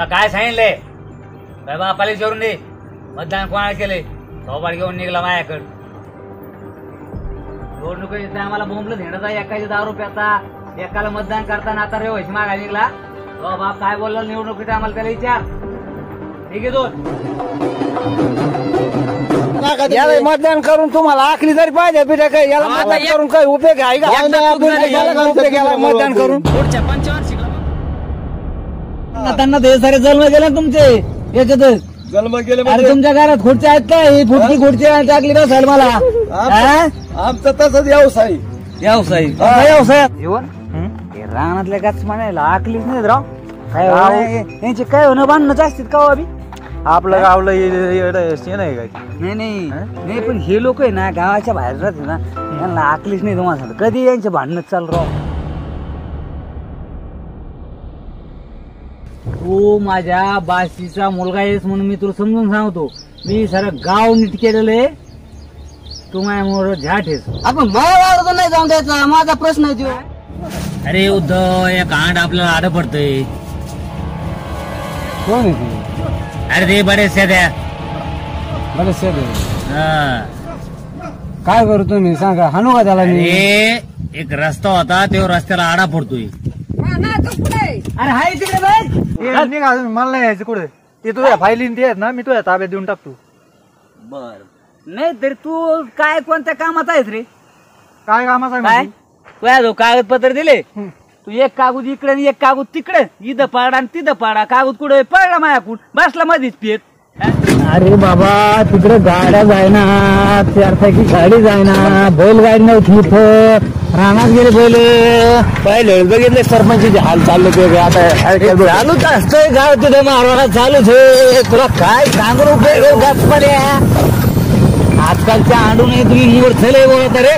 तुला काय सांगितलंय? काय बापाला विचारून दे मतदान कोणाला केलंय. थोबाड घेऊन निघला माझ्याकडे. निवडणुकीच्या आम्हाला बोंबलं धेण्याचा एकाची ₹10 एकाला मतदान करताना आता रे व्हायची मागा निघला. तो बाप काय बोलला निवडणुकीच्या आम्हाला त्याला विचार. ठीक आहे दोन मतदान करून तुम्हाला आखली जरी पाहिजे बेटा काय याला मतदान करून काही उपयोग आहे का? मतदान करून पुढच्या 55 त्यांना ते सारे जन्म गेले तुमचे याच्यातच जन्म गेले अरे तुमच्या घरात खुर्च्या आहेत का? ही फुटकी खुर्ची टाकली का साहेब मला? आमचा तसंच व्यवसाय व्यवसाय जीवन हे रानातल्या गाच म्हणायला आखलीच नाही राव. काय यांचे काय होणं बांधणंच असतात का अभि? आपलं गावलं शेण आहे काय? नाही पण हे लोक आहे ना गावाच्या बाहेर राहते ना यांना आखलीच नाही. तुम्हाला सांगतो कधी यांचे भांडणच चालू राव. तू माझ्या बाशीचा मुलगा आहेस म्हणून मी तुला समजून सांगतो. मी सारं गाव नीट केलेलं आहे. तू माझ्यामुळे झाट आहेस. आपण मला नाही जाऊन द्यायचा माझा प्रश्न आहे तो. अरे उद्धव एक आंड आपल्याला आड पडतंय. कोण आहे ते? अरे ते बरेच द्या काय करू तुम्ही सांगा हाणू का त्याला? एक रस्ता होता तो रस्त्याला आडा पडतोय. अरे हाय तिकडे मला नाही यायचं कुठे. ते तुझ्या फायलीन ते आहेत ना मी तुझ्या ताब्यात देऊन टाकतो. बर नाही तरी तू काय कोणत्या कामात आहेस रे? काय कामाचा काय तुझ्या जो कागदपत्र दिले तू एक कागद इकडे आणि एक कागद तिकडे इथं पाडा आणि तिथं पाडा. कागद कुठे पडला माझ्याकडून बसला मधीच पेत. अरे बाबा तिकडे गाड्या जायना चारचाकी गाडी जायना बैलगाडी नव्हती इथं रानात गेले पहिले बघितले सरपंचाचे हाल चालले ते आता चालूच असतंय गाव तिथे मारवाडा चालूच आहे. तुला काय सांगून उपयोग आजकालच्या आंडून तुम्ही निवड झाले बोलत रे.